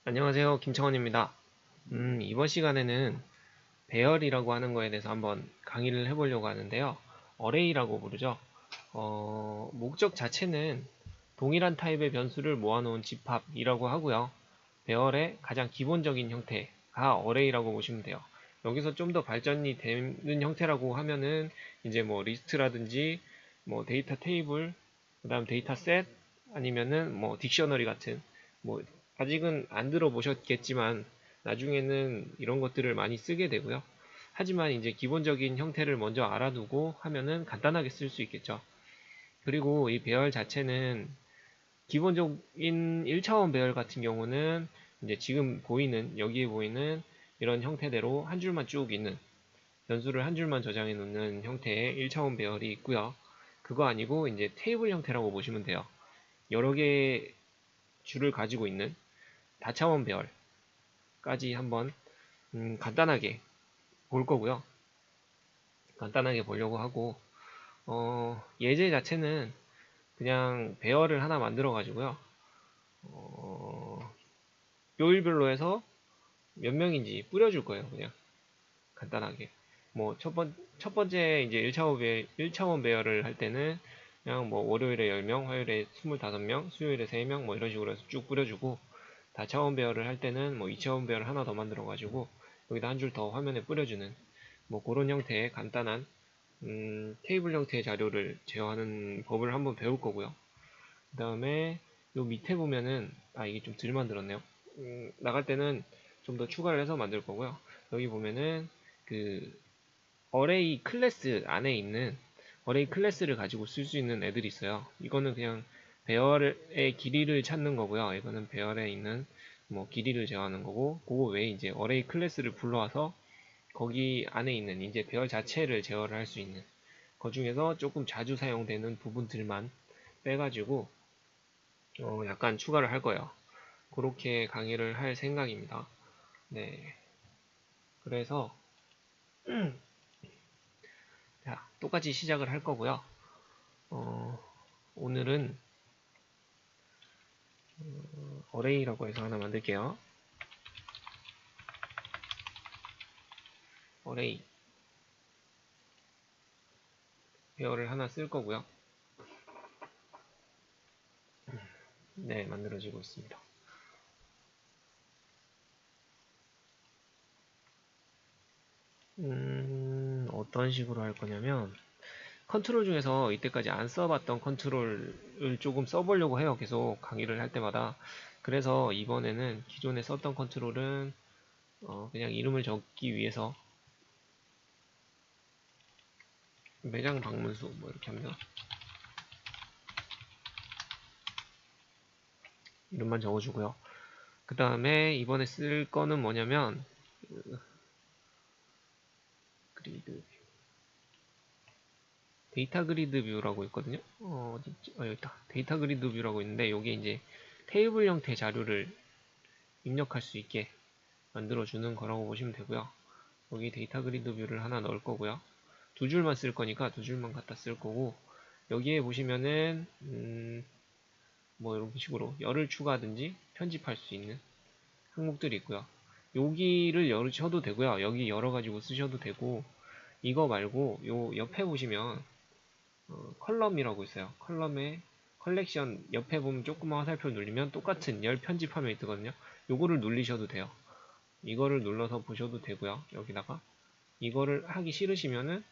안녕하세요. 김창원입니다. 이번 시간에는 배열이라고 하는 거에 대해서 한번 강의를 해보려고 하는데요. 어레이라고 부르죠. 목적 자체는 동일한 타입의 변수를 모아놓은 집합이라고 하고요. 배열의 가장 기본적인 형태가 어레이라고 보시면 돼요. 여기서 좀 더 발전이 되는 형태라고 하면은 이제 뭐 리스트라든지 뭐 데이터 테이블, 그 다음 데이터 셋, 아니면은 뭐 딕셔너리 같은 뭐 아직은 안 들어보셨겠지만 나중에는 이런 것들을 많이 쓰게 되고요. 하지만 이제 기본적인 형태를 먼저 알아두고 하면은 간단하게 쓸 수 있겠죠. 그리고 이 배열 자체는 기본적인 1차원 배열 같은 경우는 이제 지금 보이는 여기에 보이는 이런 형태대로 한 줄만 쭉 있는 변수를 한 줄만 저장해 놓는 형태의 1차원 배열이 있고요. 그거 아니고 이제 테이블 형태라고 보시면 돼요. 여러 개의 줄을 가지고 있는 다차원 배열까지 한번 간단하게 볼 거고요. 간단하게 보려고 하고 예제 자체는 그냥 배열을 하나 만들어 가지고요. 요일별로 해서 몇 명인지 뿌려줄 거예요. 그냥 간단하게. 뭐 첫 번째 이제 1차원 배열을 할 때는 그냥 뭐 월요일에 10명, 화요일에 25명, 수요일에 3명 뭐 이런 식으로 해서 쭉 뿌려주고, 다차원 배열을 할 때는 뭐 2차원 배열을 하나 더 만들어 가지고 여기다 한 줄 더 화면에 뿌려주는 뭐 그런 형태의 간단한 테이블 형태의 자료를 제어하는 법을 한번 배울 거고요. 그 다음에 요 밑에 보면은 이게 좀 덜 만들었네요. 나갈 때는 좀 더 추가를 해서 만들 거고요. 여기 보면은 그 어레이 클래스 안에 있는 어레이 클래스를 가지고 쓸 수 있는 애들이 있어요. 이거는 그냥 배열의 길이를 찾는 거고요. 이거는 배열에 있는 뭐 길이를 제어하는 거고, 그거 외에 이제 어레이 클래스를 불러와서 거기 안에 있는 이제 배열 자체를 제어를 할 수 있는 그 중에서 조금 자주 사용되는 부분들만 빼가지고 약간 추가를 할 거예요. 그렇게 강의를 할 생각입니다. 네. 그래서 자, 똑같이 시작을 할 거고요. 어, 오늘은 어레이라고 해서 하나 만들게요. 어레이 배열을 하나 쓸 거고요. 네, 만들어지고 있습니다. 어떤 식으로 할 거냐면 컨트롤 중에서 이때까지 안 써봤던 컨트롤을 조금 써보려고 해요. 계속 강의를 할 때마다. 그래서 이번에는 기존에 썼던 컨트롤은 그냥 이름을 적기 위해서 매장 방문수 뭐 이렇게 합니다. 이름만 적어주고요. 그 다음에 이번에 쓸 거는 뭐냐면 그리드 데이터 그리드 뷰라고 있거든요. 여기 있다. 데이터 그리드 뷰라고 있는데 요게 이제 테이블 형태 자료를 입력할 수 있게 만들어주는 거라고 보시면 되고요. 여기 데이터 그리드 뷰를 하나 넣을 거고요. 두 줄만 쓸 거니까 두 줄만 갖다 쓸 거고, 여기에 보시면은 뭐 이런 식으로 열을 추가하든지 편집할 수 있는 항목들이 있고요. 여기를 열으셔도 되고요. 여기 열어가지고 쓰셔도 되고, 이거 말고 요 옆에 보시면 컬럼이라고 있어요. 컬럼에 컬렉션 옆에 보면 조그만 화살표 누르면 똑같은 열 편집 화면이 뜨거든요. 요거를 누르셔도 돼요. 이거를 눌러서 보셔도 되고요. 여기다가 이거를 하기 싫으시면은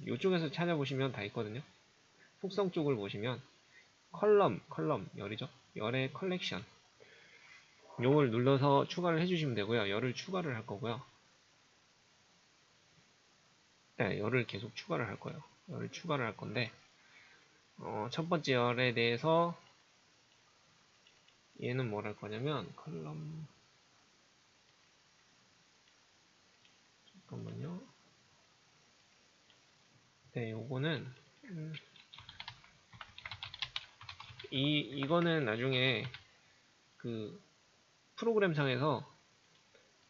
요쪽에서 찾아보시면 다 있거든요. 속성 쪽을 보시면 컬럼 열이죠. 열의 컬렉션 요걸 눌러서 추가를 해주시면 되고요. 열을 추가를 할 거고요. 네, 열을 계속 추가를 할 거예요. 열을 추가를 할 건데 첫 번째 열에 대해서 얘는 뭘 할 거냐면 컬럼 잠깐만요. 네, 요거는 이거는 나중에 그 프로그램상에서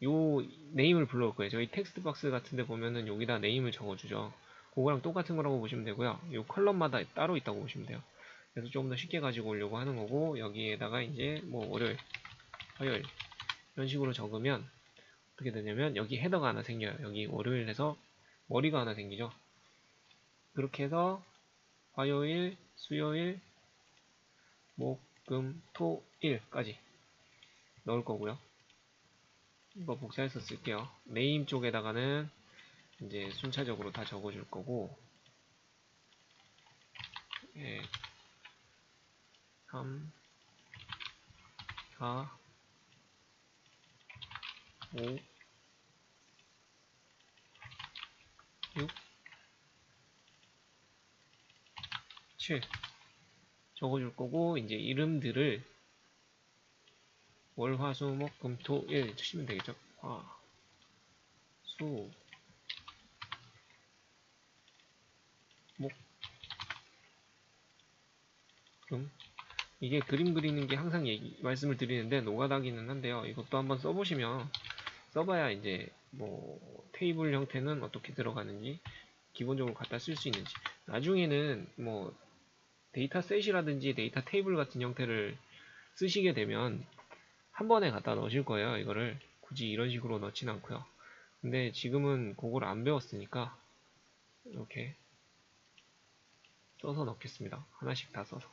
요 네임을 불러올 거예요. 저희 텍스트 박스 같은 데 보면은 여기다 네임을 적어주죠. 그거랑 똑같은 거라고 보시면 되고요. 요 컬럼마다 따로 있다고 보시면 돼요. 그래서 조금 더 쉽게 가지고 오려고 하는 거고, 여기에다가 이제 뭐 월요일, 화요일 이런 식으로 적으면 어떻게 되냐면 여기 헤더가 하나 생겨요. 여기 월요일 해서 머리가 하나 생기죠. 그렇게 해서 화요일, 수요일, 목, 금, 토, 일까지 넣을 거고요. 이거 복사해서 쓸게요. 네임 쪽에다가는 이제 순차적으로 다 적어줄 거고 3, 4, 5, 6, 7 적어줄 거고 이제 이름들을 월, 화, 수, 목, 금, 토, 일 치시면 되겠죠. 화, 수, 목, 금. 이게 그림 그리는 게 항상 말씀을 드리는데 노가다기는 한데요. 이것도 한번 써보시면 써봐야 이제 뭐 테이블 형태는 어떻게 들어가는지 기본적으로 갖다 쓸 수 있는지 나중에는 뭐 데이터셋이라든지 데이터 테이블 같은 형태를 쓰시게 되면 한 번에 갖다 넣으실 거예요. 이거를 굳이 이런 식으로 넣진 않고요. 근데 지금은 그걸 안 배웠으니까 이렇게 써서 넣겠습니다. 하나씩 다 써서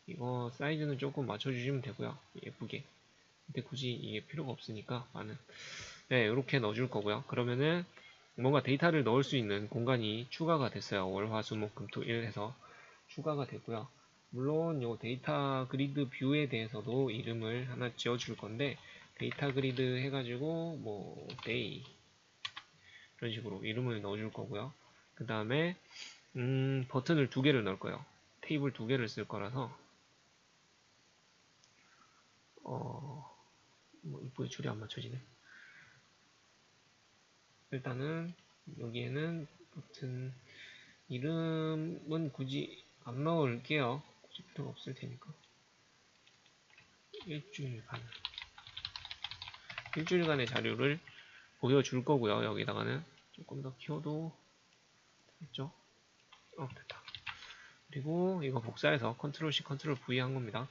이거 사이즈는 조금 맞춰주시면 되고요. 예쁘게. 근데 굳이 이게 필요가 없으니까 많은 네, 이렇게 넣어줄 거고요. 그러면은 뭔가 데이터를 넣을 수 있는 공간이 추가가 됐어요. 월, 화, 수, 목, 금, 토, 일 해서 추가가 되고요. 물론 요 데이터 그리드 뷰에 대해서도 이름을 하나 지어줄 건데 데이터 그리드 해가지고 뭐 day 이런 식으로 이름을 넣어줄 거고요. 그 다음에 버튼을 두 개를 넣을 거예요. 테이블 두 개를 쓸 거라서 뭐 이쁘게 줄이 안 맞춰지네. 일단은 여기에는 버튼 이름은 굳이 안 넣을게요. 굳이 필요가 없을 테니까. 일주일간의 자료를 보여줄 거고요. 여기다가는 조금 더 키워도 됐죠? 됐다. 그리고 이거 복사해서 컨트롤 C, 컨트롤 V 한 겁니다.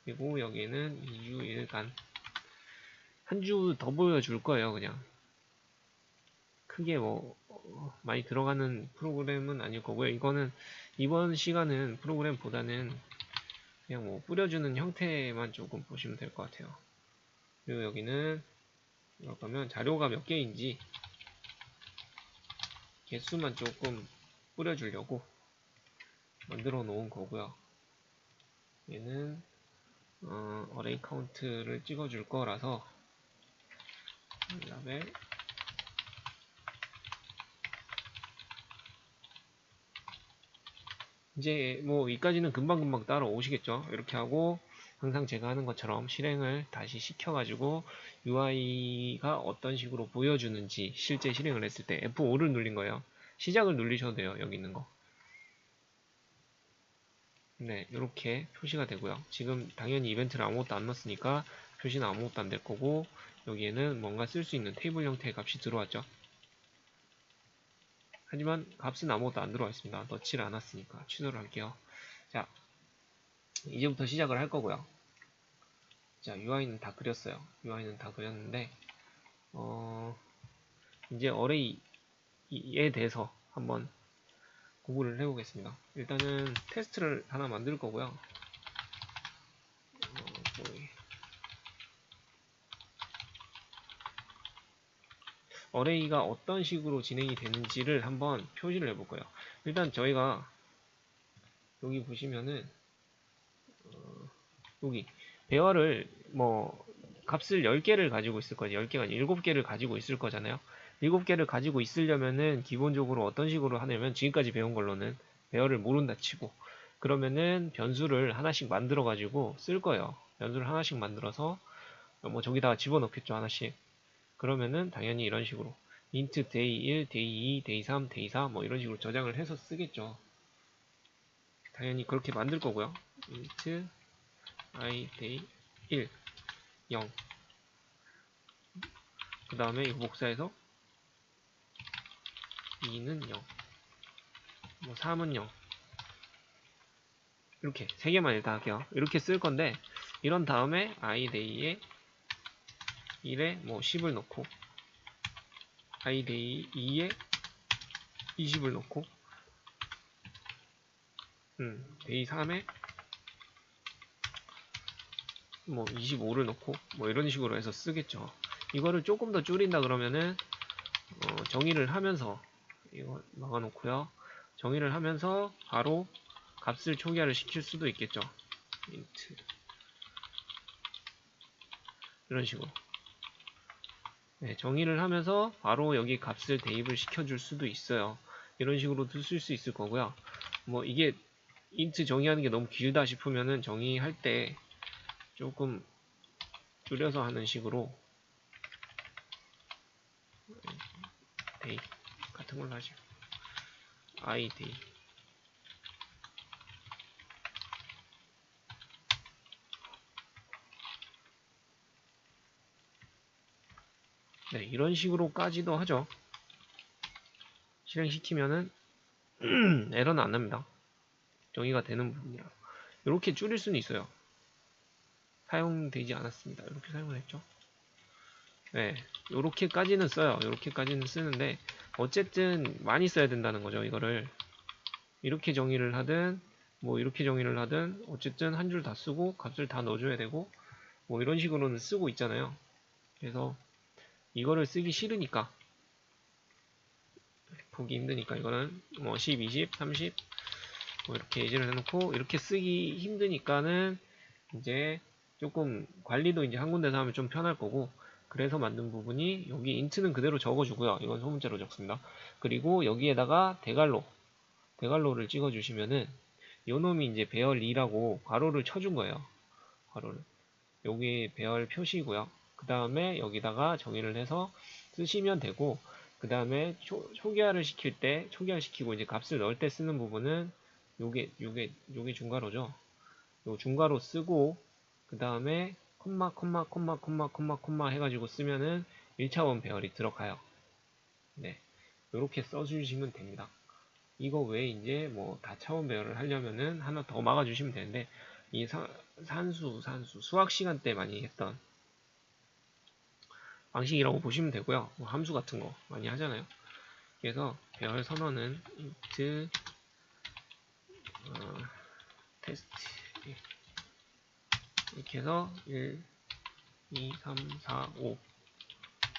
그리고 여기에는 2주일간 한 주 더 보여줄 거예요. 그냥 크게 뭐 많이 들어가는 프로그램은 아닐 거고요. 이거는 이번 시간은 프로그램보다는 그냥 뭐 뿌려주는 형태만 조금 보시면 될 것 같아요. 그리고 여기는 그러면 자료가 몇 개인지 개수만 조금 뿌려주려고 만들어 놓은 거고요. 얘는 어레이 카운트를 찍어줄 거라서 라벨 이제 뭐 여기까지는 금방금방 따라오시겠죠. 이렇게 하고 항상 제가 하는 것처럼 실행을 다시 시켜가지고 UI가 어떤 식으로 보여주는지 실제 실행을 했을 때 F5를 눌린 거예요. 시작을 누르셔도 돼요. 여기 있는 거. 네, 이렇게 표시가 되고요. 지금 당연히 이벤트를 아무것도 안 넣었으니까 표시는 아무것도 안 될 거고 여기에는 뭔가 쓸 수 있는 테이블 형태의 값이 들어왔죠. 하지만 값은 아무것도 안 들어와 있습니다. 넣지를 않았으니까 취소를 할게요. 자, 이제부터 시작을 할 거고요. 자, UI는 다 그렸어요. UI는 다 그렸는데 이제 어레이에 대해서 한번 공부를 해보겠습니다. 일단은 테스트를 하나 만들 거고요. 어레이가 어떤 식으로 진행이 되는지를 한번 표시를 해볼 거예요. 일단 저희가 여기 보시면은 여기 배열을 뭐 값을 10개를 가지고 있을 거지 10개가 아니라 7개를 가지고 있을 거잖아요. 7개를 가지고 있으려면은 기본적으로 어떤 식으로 하냐면 지금까지 배운 걸로는 배열을 모른다 치고 그러면은 변수를 하나씩 만들어 가지고 쓸 거예요. 변수를 하나씩 만들어서 뭐 저기다가 집어넣겠죠 하나씩. 그러면은 당연히 이런 식으로 int day 1, day 2, day 3, day 4 뭐 이런 식으로 저장을 해서 쓰겠죠. 당연히 그렇게 만들 거고요. int i day 1 0 그 다음에 이거 복사해서 2는 0 뭐 3은 0 이렇게 3개만 일단 할게요. 이렇게 쓸 건데 이런 다음에 i day에 1에 뭐 10을 넣고 iday 2에 20을 넣고 day 3에 뭐 25를 넣고 뭐 이런 식으로 해서 쓰겠죠. 이거를 조금 더 줄인다 그러면은 정의를 하면서 이거 막아놓고요. 정의를 하면서 바로 값을 초기화를 시킬 수도 있겠죠. int 이런 식으로 네, 정의를 하면서 바로 여기 값을 대입을 시켜줄 수도 있어요. 이런 식으로도 쓸 수 있을 거고요. 뭐 이게 int 정의하는 게 너무 길다 싶으면은 정의할 때 조금 줄여서 하는 식으로 day 같은 걸로 하죠. iday 네, 이런 식으로까지도 하죠. 실행시키면은 에러는 안 납니다. 정의가 되는 부분이라 이렇게 줄일 수는 있어요. 사용되지 않았습니다. 이렇게 사용을 했죠. 네, 요렇게까지는 써요. 요렇게까지는 쓰는데 어쨌든 많이 써야 된다는 거죠. 이거를 이렇게 정의를 하든 뭐 이렇게 정의를 하든 어쨌든 한 줄 다 쓰고 값을 다 넣어줘야 되고 뭐 이런 식으로는 쓰고 있잖아요. 그래서 이거를 쓰기 싫으니까 보기 힘드니까 이거는 뭐 10, 20, 30 뭐 이렇게 예제를 해놓고 이렇게 쓰기 힘드니까는 이제 조금 관리도 이제 한 군데서 하면 좀 편할 거고 그래서 만든 부분이 여기 int는 그대로 적어주고요. 이건 소문자로 적습니다. 그리고 여기에다가 대괄호를 찍어주시면은 요놈이 이제 배열 2라고 괄호를 쳐준 거예요. 괄호를 여기 배열 표시고요. 그 다음에 여기다가 정의를 해서 쓰시면 되고 그 다음에 초기화를 시킬 때 초기화 시키고 이제 값을 넣을 때 쓰는 부분은 요게 중괄호죠. 요 중괄호 쓰고 그 다음에 콤마 해가지고 쓰면은 1차원 배열이 들어가요. 네, 요렇게 써주시면 됩니다. 이거 외에 이제 뭐 다차원 배열을 하려면은 하나 더 막아주시면 되는데 이 산수 수학 시간 때 많이 했던 방식이라고 보시면 되고요. 뭐 함수 같은 거 많이 하잖아요. 그래서 배열 선언은 int 테스트 이렇게 해서 1, 2, 3, 4, 5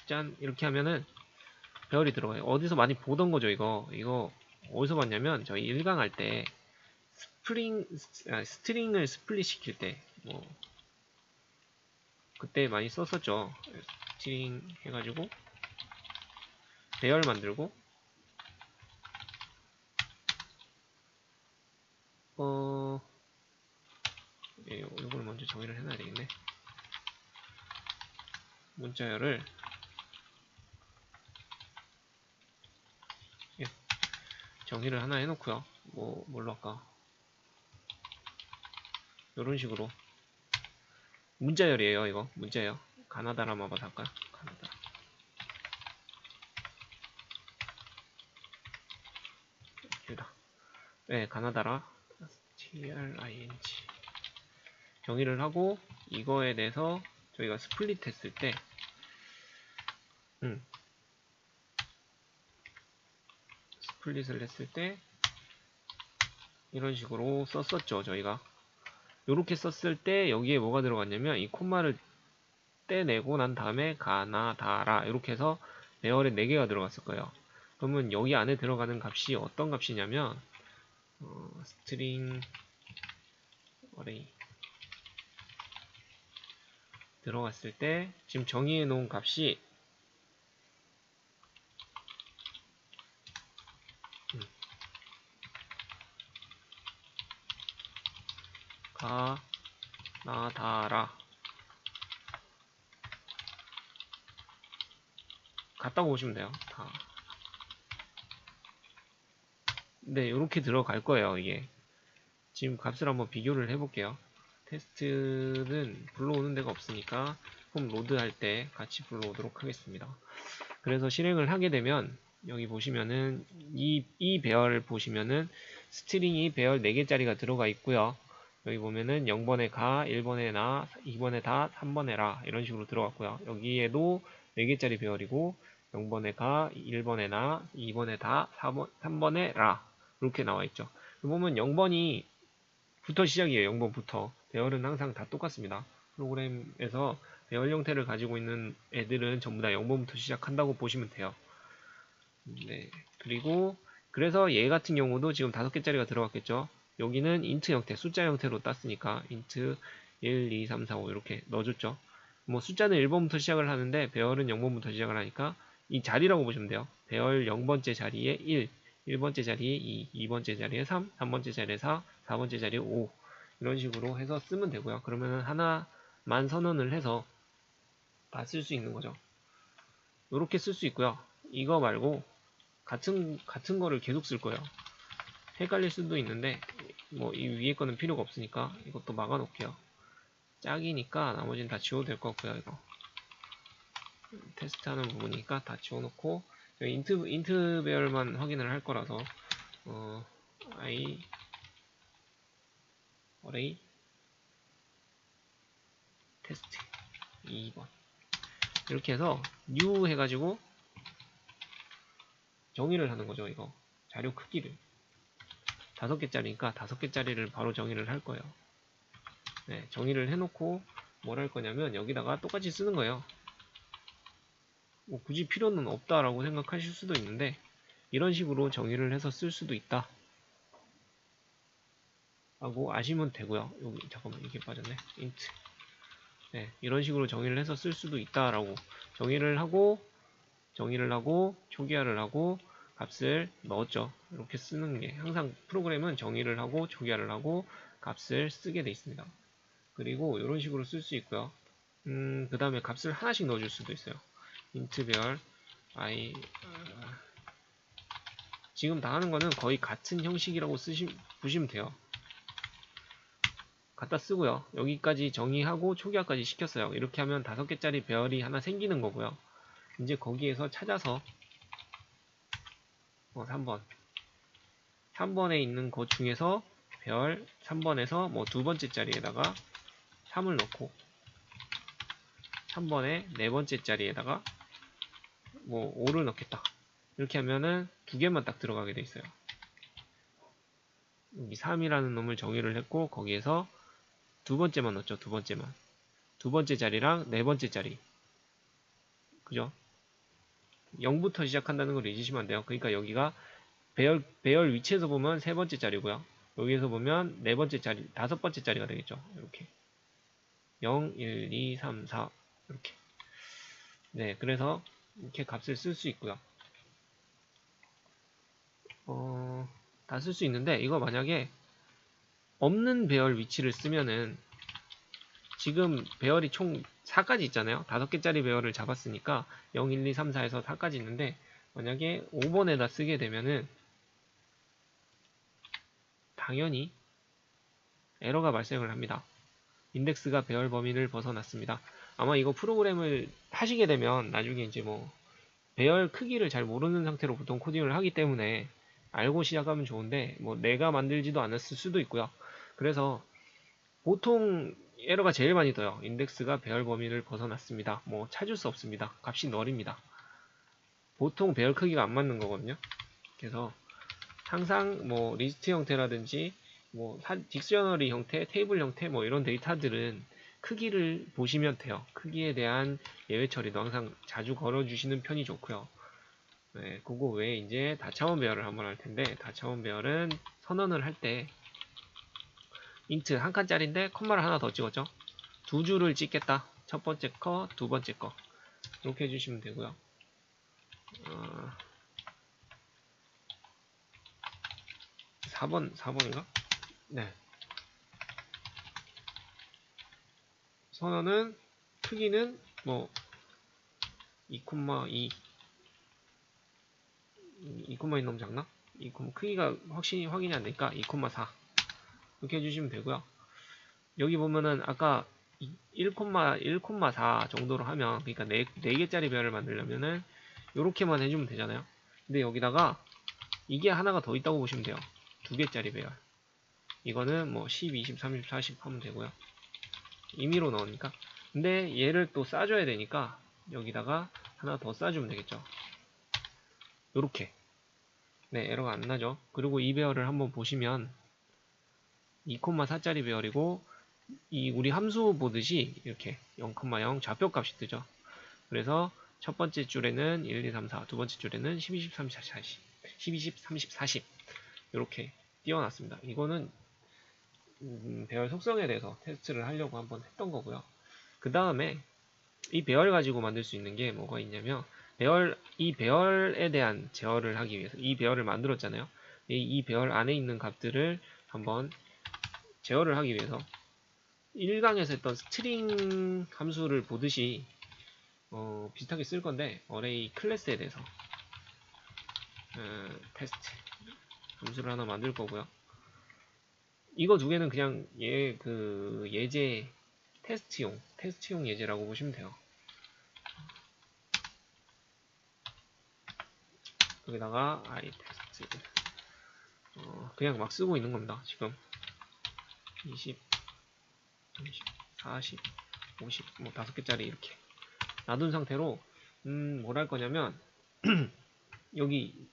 짠 이렇게 하면은 배열이 들어가요. 어디서 많이 보던 거죠 이거 어디서 봤냐면 저희 1강 할 때 스트링을 스플릿 시킬 때 뭐 그때 많이 썼었죠. 스트링 해가지고 배열 만들고 이걸 먼저 정의를 해놔야 되겠네. 문자열을 정의를 하나 해놓고요. 뭐 뭘로 할까? 이런 식으로 문자열이에요. 이거 문자열. 가나다라 마바 할까요? 가나다. 길다. 네, 가나다라 TRING 정의를 하고 이거에 대해서 저희가 스플릿 했을 때 스플릿을 했을 때 이런 식으로 썼었죠. 저희가 이렇게 썼을 때 여기에 뭐가 들어갔냐면 이 콤마를 떼내고 난 다음에 가나다라 이렇게 해서 배열에 4개가 들어갔을 거예요. 그러면 여기 안에 들어가는 값이 어떤 값이냐면 스트링 어레이 들어갔을 때 지금 정의해 놓은 값이 가나다라 같다고 보시면 돼요. 다. 네, 이렇게 들어갈 거예요. 이게 지금 값을 한번 비교를 해볼게요. 테스트는 불러오는 데가 없으니까 홈 로드 할 때 같이 불러오도록 하겠습니다. 그래서 실행을 하게 되면 여기 보시면은 이 배열을 보시면은 스트링이 배열 4개짜리가 들어가 있고요. 여기 보면은 0번에 가, 1번에 나, 2번에 다, 3번에 라 이런 식으로 들어갔고요. 여기에도 4개짜리 배열이고 0번에 가, 1번에 나, 2번에 다, 3번에 라 이렇게 나와 있죠. 보면 0번이 부터 시작이에요. 0번부터. 배열은 항상 다 똑같습니다. 프로그램에서 배열 형태를 가지고 있는 애들은 전부 다 0번부터 시작한다고 보시면 돼요. 네. 그리고 그래서 얘 같은 경우도 지금 5개짜리가 들어갔겠죠. 여기는 인트 형태, 숫자 형태로 땄으니까 인트 1, 2, 3, 4, 5 이렇게 넣어줬죠. 뭐 숫자는 1번부터 시작을 하는데 배열은 0번부터 시작을 하니까 이 자리라고 보시면 돼요. 배열 0번째 자리에 1, 1번째 자리에 2, 2번째 자리에 3, 3번째 자리에 4, 4번째 자리에 5 이런 식으로 해서 쓰면 되고요. 그러면 하나만 선언을 해서 다 쓸 수 있는 거죠. 이렇게 쓸 수 있고요. 이거 말고 같은 거를 계속 쓸 거예요. 헷갈릴 수도 있는데 뭐 이 위에 거는 필요가 없으니까 이것도 막아 놓을게요. 짝이니까 나머지는 다 지워도 될 것 같고요. 이거 테스트하는 부분이니까 다 지워놓고 인트 배열만 확인을 할 거라서 i array 테스트 2번 이렇게 해서 new 해가지고 정의를 하는 거죠. 이거 자료 크기를 5개짜리니까 5개짜리를 바로 정의를 할 거예요. 네, 정의를 해놓고 뭘 할 거냐면 여기다가 똑같이 쓰는 거예요. 뭐 굳이 필요는 없다라고 생각하실 수도 있는데 이런 식으로 정의를 해서 쓸 수도 있다 하고 아시면 되고요. 여기 잠깐만 이게 빠졌네. int 네, 이런 식으로 정의를 해서 쓸 수도 있다라고 정의를 하고 초기화를 하고 값을 넣었죠. 이렇게 쓰는 게 항상 프로그램은 정의를 하고 초기화를 하고 값을 쓰게 돼 있습니다. 그리고 이런 식으로 쓸 수 있고요. 그 다음에 값을 하나씩 넣어줄 수도 있어요. int 별 i 지금 다 하는 거는 거의 같은 형식이라고 보시면 돼요. 갖다 쓰고요. 여기까지 정의하고 초기화까지 시켰어요. 이렇게 하면 5개짜리 배열이 하나 생기는 거고요. 이제 거기에서 찾아서 3번에 있는 것 중에서 배열 3번에서 뭐 두 번째 자리에다가 3을 넣고 3번에 네 번째 자리에다가 뭐 5를 넣겠다. 이렇게 하면은 두 개만 딱 들어가게 돼 있어요. 여기 3이라는 놈을 정의를 했고 거기에서 두 번째만 넣었죠. 두 번째만. 두 번째 자리랑 네 번째 자리. 그죠? 0부터 시작한다는 걸 잊으시면 안 돼요. 그러니까 여기가 배열 위치에서 보면 세 번째 자리고요. 여기에서 보면 네 번째 자리, 다섯 번째 자리가 되겠죠. 이렇게. 0, 1, 2, 3, 4. 이렇게. 네, 그래서 이렇게 값을 쓸 수 있고요. 다 쓸 수 있는데 이거 만약에 없는 배열 위치를 쓰면은 지금 배열이 총 4까지 있잖아요. 5개짜리 배열을 잡았으니까 0, 1, 2, 3, 4에서 4까지 있는데 만약에 5번에다 쓰게 되면은 당연히 에러가 발생을 합니다. 인덱스가 배열 범위를 벗어났습니다. 아마 이거 프로그램을 하시게 되면 나중에 이제 뭐 배열 크기를 잘 모르는 상태로 보통 코딩을 하기 때문에 알고 시작하면 좋은데 뭐 내가 만들지도 않았을 수도 있고요. 그래서 보통 에러가 제일 많이 떠요. 인덱스가 배열 범위를 벗어났습니다. 뭐 찾을 수 없습니다. 값이 널입니다. 보통 배열 크기가 안 맞는 거거든요. 그래서 항상 뭐 리스트 형태라든지 뭐 딕셔너리 형태, 테이블 형태 뭐 이런 데이터들은 크기를 보시면 돼요. 크기에 대한 예외 처리도 항상 자주 걸어주시는 편이 좋고요. 네, 그거 외에 이제 다차원 배열을 한번 할 텐데 다차원 배열은 선언을 할 때 인트 한 칸짜리인데 콤마를 하나 더 찍었죠. 두 줄을 찍겠다. 첫 번째 거, 두 번째 거 이렇게 해주시면 되고요. 4번인가? 네. 선언은 크기는 뭐 2,2 2,2 너무 작나? 2, 크기가 확실히 확인이 안 되니까 2,4 이렇게 해주시면 되고요. 여기 보면은 아까 1,4 정도로 하면 그러니까 4개짜리 배열을 만들려면은 이렇게만 해주면 되잖아요. 근데 여기다가 이게 하나가 더 있다고 보시면 돼요. 2개짜리 배열. 이거는 뭐 10, 20, 30, 40 하면 되고요. 임의로 넣으니까. 근데 얘를 또 싸줘야 되니까 여기다가 하나 더 싸주면 되겠죠. 요렇게. 네, 에러가 안 나죠. 그리고 이 배열을 한번 보시면 2,4짜리 배열이고 이 우리 함수 보듯이 이렇게 0,0 좌표값이 뜨죠. 그래서 첫 번째 줄에는 1, 2, 3, 4, 두 번째 줄에는 10, 20, 30, 40, 10, 20, 30, 40 이렇게 띄워놨습니다. 이거는 배열 속성에 대해서 테스트를 하려고 한번 했던 거고요. 그 다음에 이 배열 가지고 만들 수 있는 게 뭐가 있냐면 이 배열에 대한 제어를 하기 위해서 이 배열을 만들었잖아요. 이 배열 안에 있는 값들을 한번 제어를 하기 위해서 1강에서 했던 스트링 함수를 보듯이 비슷하게 쓸 건데 어레이 클래스에 대해서 테스트 함수를 하나 만들 거고요. 이거 두 개는 그냥 예제 테스트용 예제라고 보시면 돼요. 여기다가 i 테스트 그냥 막 쓰고 있는 겁니다. 지금 20, 30, 40, 50, 뭐 5개짜리 이렇게 놔둔 상태로 뭘 할 거냐면 여기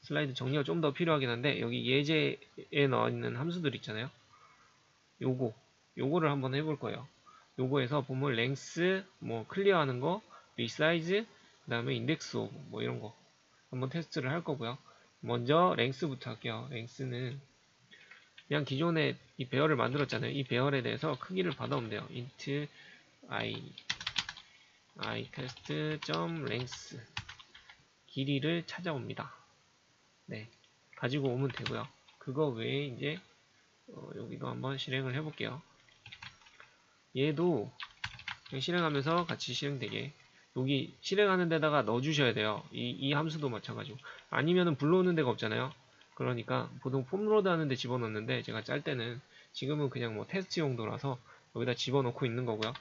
슬라이드 정리가 좀 더 필요하긴 한데 여기 예제에 나와 있는 함수들 있잖아요. 요거를 한번 해볼 거예요. 요거에서 보면 랭스 뭐 클리어하는 거, 리사이즈, 그 다음에 인덱스 오브 뭐 이런 거 한번 테스트를 할 거고요. 먼저 랭스부터 할게요. 랭스는 그냥 기존에 이 배열을 만들었잖아요. 이 배열에 대해서 크기를 받아오면 돼요. int i test.length 길이를 찾아옵니다. 네, 가지고 오면 되고요. 그거 외에 이제 여기도 한번 실행을 해볼게요. 얘도 실행하면서 같이 실행되게 여기 실행하는 데다가 넣어주셔야 돼요. 이 함수도 마찬가지고 아니면은 불러오는 데가 없잖아요. 그러니까 보통 폼로드 하는데 집어넣는데 제가 짤 때는 지금은 그냥 뭐 테스트 용도라서 여기다 집어넣고 있는 거고요.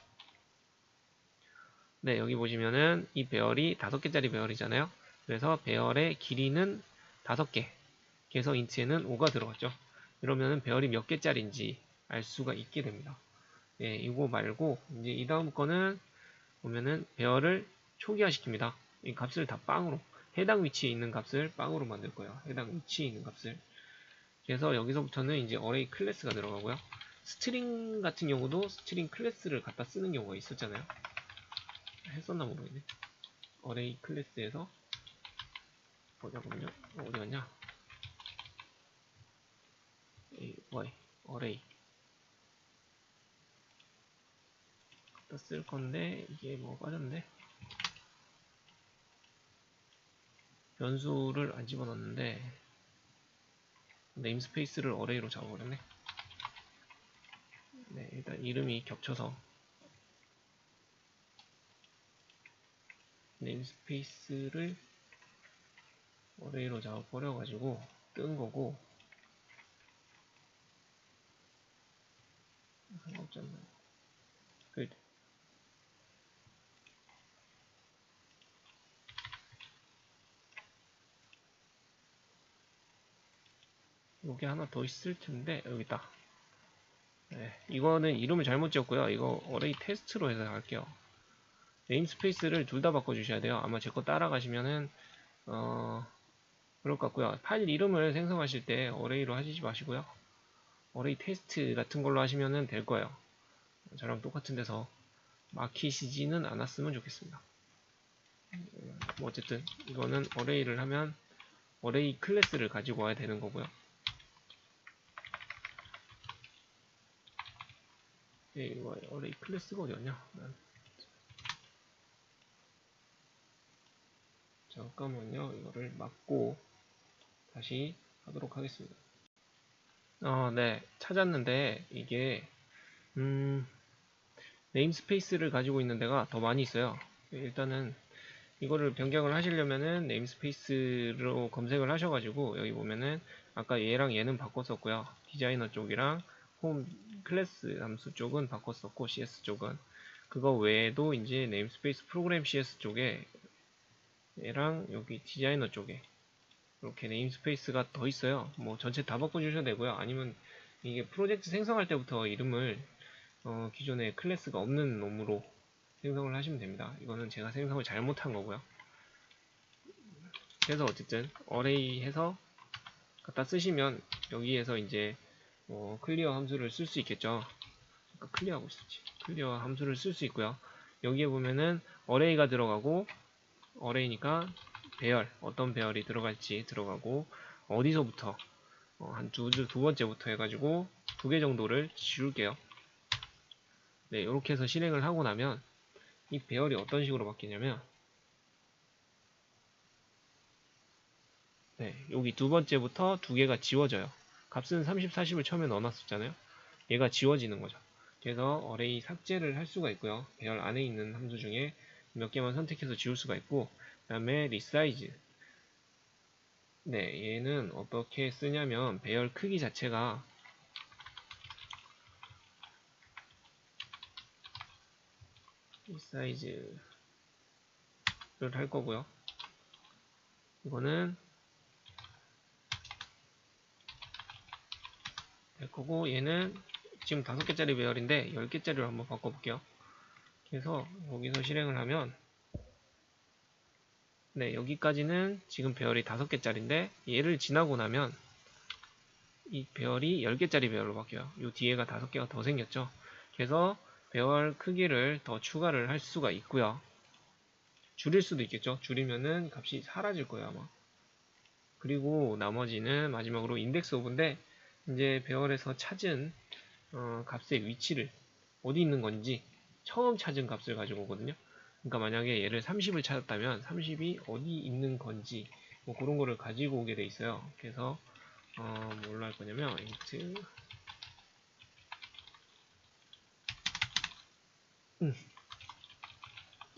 네, 여기 보시면은 이 배열이 5개짜리 배열이잖아요. 그래서 배열의 길이는 5개. 그래서 인트에는 5가 들어갔죠. 이러면은 배열이 몇 개짜리인지 알 수가 있게 됩니다. 예, 이거 말고 이제 이 다음 거는 보면은 배열을 초기화 시킵니다. 이 값을 다 빵으로 해당 위치에 있는 값을 빵으로 만들 거예요. 해당 위치에 있는 값을. 그래서 여기서부터는 이제 어레이 클래스가 들어가고요. 스트링 같은 경우도 스트링 클래스를 갖다 쓰는 경우가 있었잖아요. 했었나 모르겠네. 어레이 클래스에서 보자군요. 어디 갔냐? 어레이 갖다 쓸 건데 이게 뭐 빠졌는데 변수를 안 집어넣었는데 네임스페이스를 어레이로 잡아버렸네. 네, 일단 이름이 겹쳐서 네임스페이스를 어레이로 잡아버려가지고 뜬 거고 상관없잖아요. 요게 하나 더 있을 텐데 여기 있다. 네, 이거는 이름을 잘못 지었고요. 이거 어레이 테스트로 해서 할게요. 네임스페이스를 둘 다 바꿔주셔야 돼요. 아마 제 거 따라가시면은 그럴 것 같고요. 파일 이름을 생성하실 때 어레이로 하시지 마시고요. 어레이 테스트 같은 걸로 하시면 될 거예요. 저랑 똑같은 데서 막히시지는 않았으면 좋겠습니다. 뭐 어쨌든 이거는 어레이를 하면 어레이 클래스를 가지고 와야 되는 거고요. 이거 어레이 클래스가 어디였냐? 잠깐만요. 이거를 막고 다시 하도록 하겠습니다. 네. 찾았는데 이게 네임스페이스를 가지고 있는 데가 더 많이 있어요. 일단은 이거를 변경을 하시려면은 네임스페이스로 검색을 하셔가지고 여기 보면은 아까 얘랑 얘는 바꿨었고요. 디자이너 쪽이랑 홈 클래스 함수 쪽은 바꿨었고 CS 쪽은 그거 외에도 이제 네임스페이스 프로그램 CS 쪽에 얘랑 여기 디자이너 쪽에 이렇게 네임스페이스가 더 있어요. 뭐 전체 다 바꿔주셔도 되고요. 아니면 이게 프로젝트 생성할 때부터 이름을 기존에 클래스가 없는 놈으로 생성을 하시면 됩니다. 이거는 제가 생성을 잘못한 거고요. 그래서 어쨌든 어레이 해서 갖다 쓰시면 여기에서 이제 클리어 함수를 쓸 수 있겠죠. 클리어하고 있었지. 클리어 함수를 쓸 수 있고요. 여기에 보면은 어레이가 들어가고, 어레이니까 배열, 어떤 배열이 들어갈지 들어가고, 어디서부터 한 두 번째부터 해가지고 2개 정도를 지울게요. 네, 이렇게 해서 실행을 하고 나면 이 배열이 어떤 식으로 바뀌냐면, 네, 여기 두 번째부터 2개가 지워져요. 값은 30, 40을 처음에 넣어놨었잖아요. 얘가 지워지는 거죠. 그래서 어레이 삭제를 할 수가 있고요. 배열 안에 있는 함수 중에 몇 개만 선택해서 지울 수가 있고, 그 다음에 리사이즈. 네, 얘는 어떻게 쓰냐면 배열 크기 자체가 리사이즈를 할 거고요. 이거는 될 거고, 얘는 지금 5개짜리 배열인데 10개짜리로 한번 바꿔볼게요. 그래서 여기서 실행을 하면, 네, 여기까지는 지금 배열이 5개짜리인데 얘를 지나고 나면 이 배열이 10개짜리 배열로 바뀌어요. 이 뒤에가 5개가 더 생겼죠. 그래서 배열 크기를 더 추가를 할 수가 있고요. 줄일 수도 있겠죠. 줄이면은 값이 사라질 거예요, 아마. 그리고 나머지는 마지막으로 인덱스 오브인데, 이제 배열에서 찾은 값의 위치를 어디 있는 건지 처음 찾은 값을 가지고 오거든요. 그러니까 만약에 얘를 30을 찾았다면 30이 어디 있는 건지 뭐 그런 거를 가지고 오게 돼 있어요. 그래서 뭘로 할 거냐면 int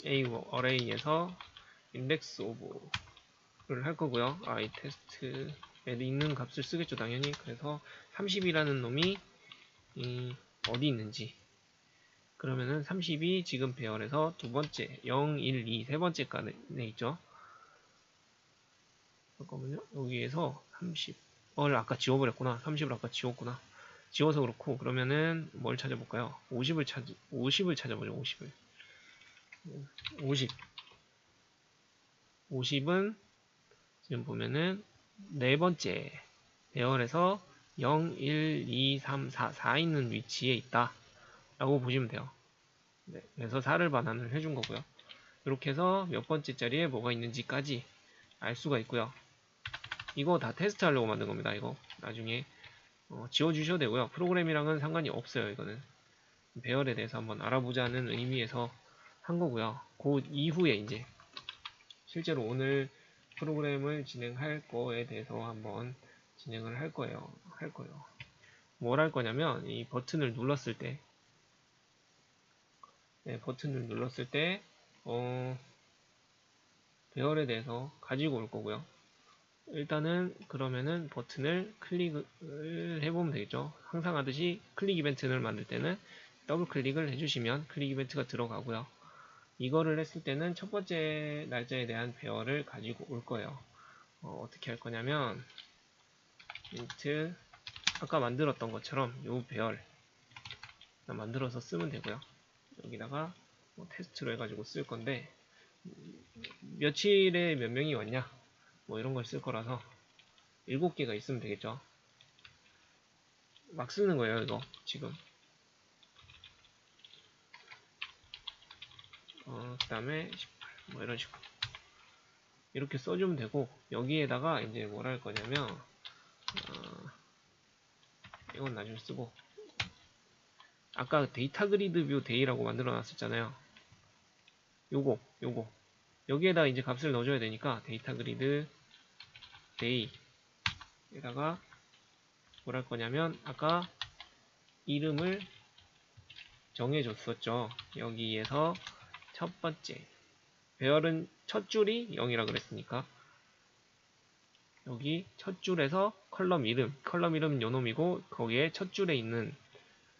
a 어레이에서 index of를 할 거고요. i test에 있는 값을 쓰겠죠, 당연히. 그래서 30이라는 놈이 어디 있는지, 그러면은 30이 지금 배열에서 두 번째 0, 1, 2 세 번째 칸에 있죠. 잠깐만요. 여기에서 30을 아까 지워버렸구나. 30을 아까 지웠구나. 지워서 그렇고, 그러면은 뭘 찾아볼까요? 50을 찾아보죠. 50을. 50. 50은 지금 보면은 네 번째 배열에서 0, 1, 2, 3, 4 있는 위치에 있다 라고 보시면 돼요. 네, 그래서 4를 반환을 해준 거고요. 이렇게 해서 몇 번째 자리에 뭐가 있는지까지 알 수가 있고요. 이거 다 테스트 하려고 만든 겁니다. 이거 나중에 지워주셔도 되고요. 프로그램이랑은 상관이 없어요. 이거는 배열에 대해서 한번 알아보자는 의미에서 한 거고요. 그 이후에 이제 실제로 오늘 프로그램을 진행할 거에 대해서 한번 진행을 할 거예요. 뭘 할 거냐면 이 버튼을 눌렀을 때, 네, 버튼을 눌렀을 때 배열에 대해서 가지고 올 거고요. 일단은 그러면은 버튼을 클릭을 해보면 되겠죠. 항상 하듯이 클릭 이벤트를 만들 때는 더블 클릭을 해주시면 클릭 이벤트가 들어가고요. 이거를 했을 때는 첫 번째 날짜에 대한 배열을 가지고 올 거예요. 어떻게 할 거냐면 int 아까 만들었던 것처럼 이 배열 만들어서 쓰면 되고요. 여기다가 뭐 테스트로 해가지고 쓸 건데, 며칠에 몇 명이 왔냐 뭐 이런 걸 쓸 거라서 7개가 있으면 되겠죠. 막 쓰는 거예요, 이거 지금. 그 다음에 18, 뭐 이런 식으로 이렇게 써주면 되고, 여기에다가 이제 뭘 할 거냐면 이건 나중에 쓰고, 아까 데이터 그리드 뷰 데이라고 만들어 놨었잖아요. 요거 여기에다 이제 값을 넣어줘야 되니까 데이터 그리드 데이에다가 뭘 할 거냐면 아까 이름을 정해줬었죠. 여기에서 첫 번째 배열은 첫 줄이 0이라 그랬으니까 여기 첫 줄에서 컬럼 이름은 요놈이고, 거기에 첫 줄에 있는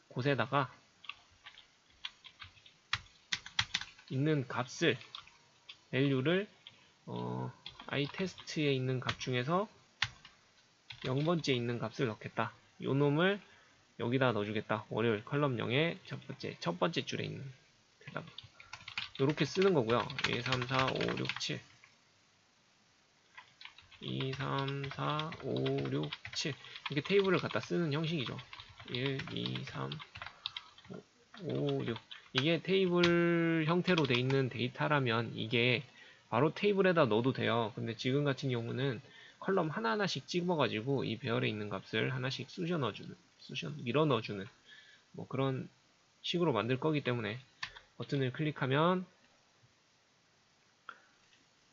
곳에다가 있는 값을 value를 iTest에 있는 값 중에서 0번째에 있는 값을 넣겠다. 요 놈을 여기다 넣어주겠다. 월요일 컬럼 0의 첫 번째 줄에 있는 대답. 요렇게 쓰는 거고요. 1, 3, 4, 5, 6, 7 2, 3, 4, 5, 6, 7 이렇게 테이블을 갖다 쓰는 형식이죠. 1, 2, 3, 5, 6 이게 테이블 형태로 돼 있는 데이터라면 이게 바로 테이블에다 넣어도 돼요. 근데 지금 같은 경우는 컬럼 하나하나씩 찍어가지고 이 배열에 있는 값을 하나씩 밀어 넣어주는 뭐 그런 식으로 만들 거기 때문에 버튼을 클릭하면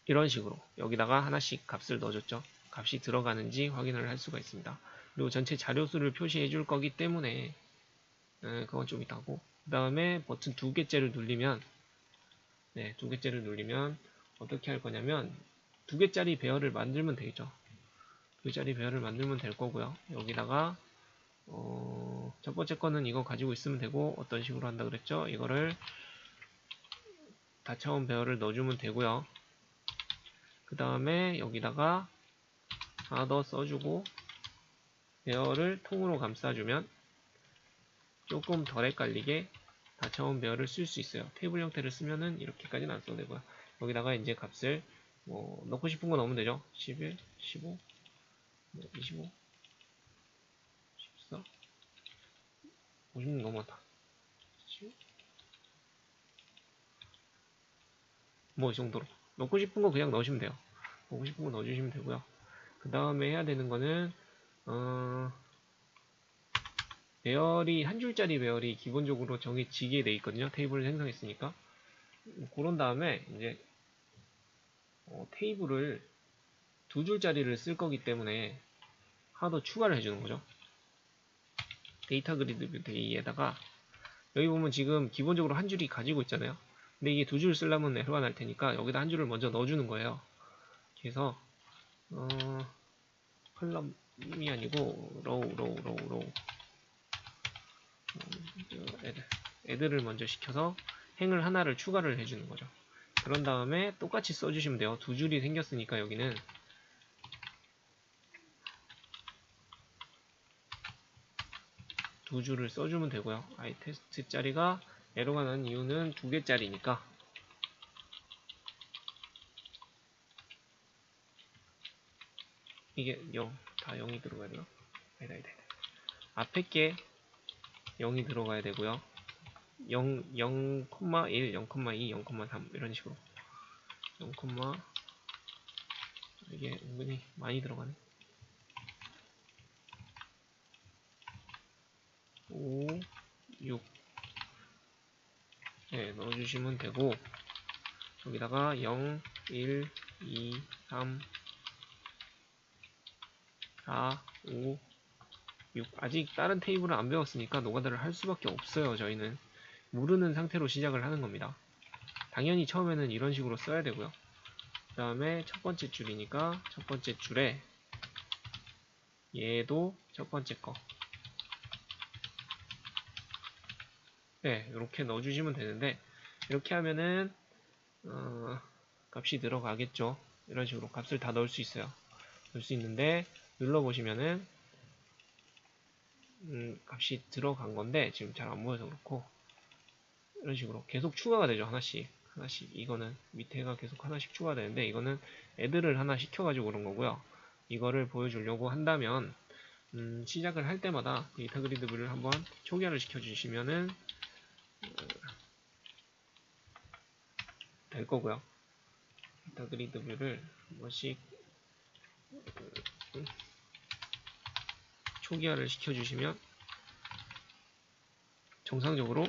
이런 식으로 여기다가 하나씩 값을 넣어줬죠. 값이 들어가는지 확인을 할 수가 있습니다. 그리고 전체 자료수를 표시해 줄 거기 때문에 그건 좀 이따고, 그 다음에 버튼 두 개째를 누르면 두 개째를 누르면 어떻게 할 거냐면 두 개짜리 배열을 만들면 되겠죠. 두 개짜리 배열을 만들면 될 거고요. 여기다가 첫 번째 거는 이거 가지고 있으면 되고, 어떤 식으로 한다 그랬죠? 이거를 다차원 배열을 넣어주면 되고요. 그 다음에 여기다가 하나 더 써주고 배열을 통으로 감싸주면 조금 덜 헷갈리게 다차원 배열을 쓸 수 있어요. 테이블 형태를 쓰면은 이렇게까지는 안 써도 되고요. 여기다가 이제 값을 뭐 넣고 싶은 거 넣으면 되죠. 11, 15, 25, 14, 50 너무 많다. 뭐 이 정도로 넣고 싶은 거 그냥 넣으시면 돼요. 넣고 싶은 거 넣어주시면 되고요. 그 다음에 해야 되는 거는 배열이 한 줄짜리 배열이 기본적으로 정해지게 돼 있거든요. 테이블을 생성했으니까. 그런 다음에 이제 테이블을 두 줄짜리를 쓸 거기 때문에 하나 더 추가를 해주는 거죠. 데이터 그리드 뷰 데이에다가 여기 보면 지금 기본적으로 한 줄이 가지고 있잖아요. 근데 이게 두 줄 쓰려면 에러가 날 테니까 여기다 한 줄을 먼저 넣어주는 거예요. 그래서 컬럼이 아니고 로우 애드를 먼저 시켜서 행을 하나를 추가를 해주는 거죠. 그런 다음에 똑같이 써주시면 돼요. 두 줄이 생겼으니까 여기는 두 줄을 써주면 되고요. iTest 짜리가 에러가 난 이유는 두 개짜리니까 이게 0, 다 0이 들어가야 되나? 아니다. 앞에 게 0이 들어가야 되고요. 0, 0,1, 0,2, 0,3 이런 식으로 0, 이게 은근히 많이 들어가네. 5, 6 넣어주시면 되고, 여기다가 0, 1, 2, 3, 4, 5, 6 아직 다른 테이블을 안 배웠으니까 노가다를 할 수밖에 없어요. 저희는 모르는 상태로 시작을 하는 겁니다. 당연히 처음에는 이런 식으로 써야 되고요. 그 다음에 첫 번째 줄이니까 첫 번째 줄에 얘도 첫 번째 거 이렇게 넣어주시면 되는데, 이렇게 하면은 값이 들어가겠죠. 이런 식으로 값을 다 넣을 수 있어요. 넣을 수 있는데 눌러보시면은 값이 들어간 건데 지금 잘 안 보여서 그렇고, 이런 식으로 계속 추가가 되죠. 하나씩 이거는 밑에가 계속 하나씩 추가되는데 이거는 애들을 하나 시켜가지고 그런 거고요. 이거를 보여주려고 한다면 시작을 할 때마다 데이터 그리드 뷰를 한번 초기화를 시켜주시면은 될 거고요. 데이터 그리드 뷰를 한 번씩 초기화를 시켜주시면 정상적으로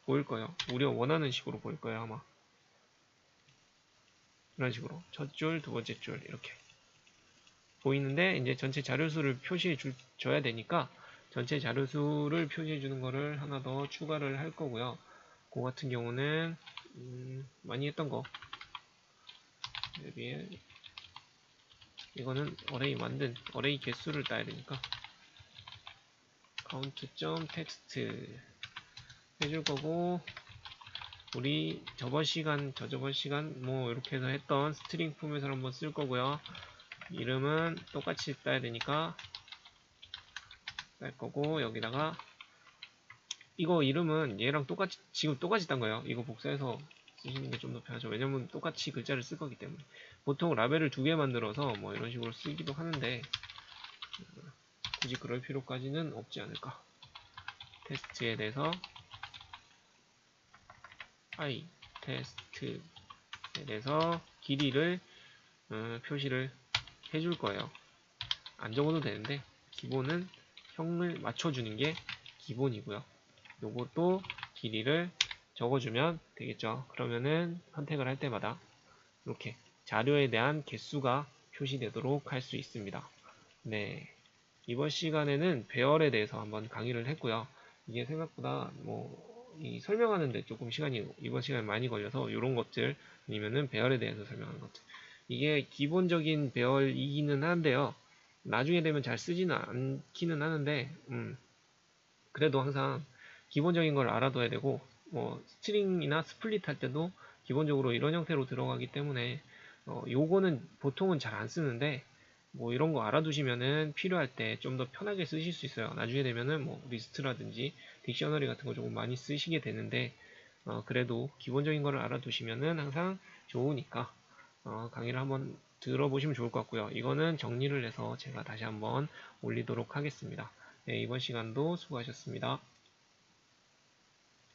보일 거예요. 우리가 원하는 식으로 보일 거예요, 아마. 이런 식으로 첫 줄, 두 번째 줄 이렇게 보이는데, 이제 전체 자료수를 표시해 줘야 되니까 전체 자료수를 표시해 주는 거를 하나 더 추가를 할 거고요. 그 같은 경우는 많이 했던 거 여기에 이거는 어레이 개수를 따야 되니까 count.text 해줄 거고, 우리 저번 시간, 저저번 시간 뭐 이렇게 해서 했던 스트링 포맷을 한번 쓸 거고요. 이름은 똑같이 따야 되니까 딸 거고, 여기다가 이거 이름은 얘랑 똑같이 지금 똑같이 딴 거예요. 이거 복사해서 쓰시는 게 좀 더 편하죠. 왜냐면 똑같이 글자를 쓸 거기 때문에. 보통 라벨을 두 개 만들어서 뭐 이런 식으로 쓰기도 하는데 굳이 그럴 필요까지는 없지 않을까. 테스트에 대해서 i 테스트에 대해서 길이를 표시를 해줄 거예요. 안 적어도 되는데 기본은 형을 맞춰주는 게 기본이고요. 요것도 길이를 적어주면 되겠죠. 그러면은 선택을 할 때마다 이렇게 자료에 대한 개수가 표시되도록 할 수 있습니다. 네, 이번 시간에는 배열에 대해서 한번 강의를 했고요. 이게 생각보다 이 설명하는데 조금 시간이 이번 시간에 많이 걸려서 이런 것들 아니면은 배열에 대해서 설명하는 것들 이게 기본적인 배열이기는 한데요. 나중에 되면 잘 쓰지는 않기는 하는데 그래도 항상 기본적인 걸 알아둬야 되고 스트링이나 스플릿 할 때도 기본적으로 이런 형태로 들어가기 때문에 요거는 보통은 잘 안 쓰는데 뭐 이런 거 알아두시면은 필요할 때 좀 더 편하게 쓰실 수 있어요. 나중에 되면은 뭐 리스트라든지 딕셔너리 같은 거 조금 많이 쓰시게 되는데 그래도 기본적인 거를 알아두시면은 항상 좋으니까 강의를 한번 들어보시면 좋을 것 같고요. 이거는 정리를 해서 제가 다시 한번 올리도록 하겠습니다. 네, 이번 시간도 수고하셨습니다.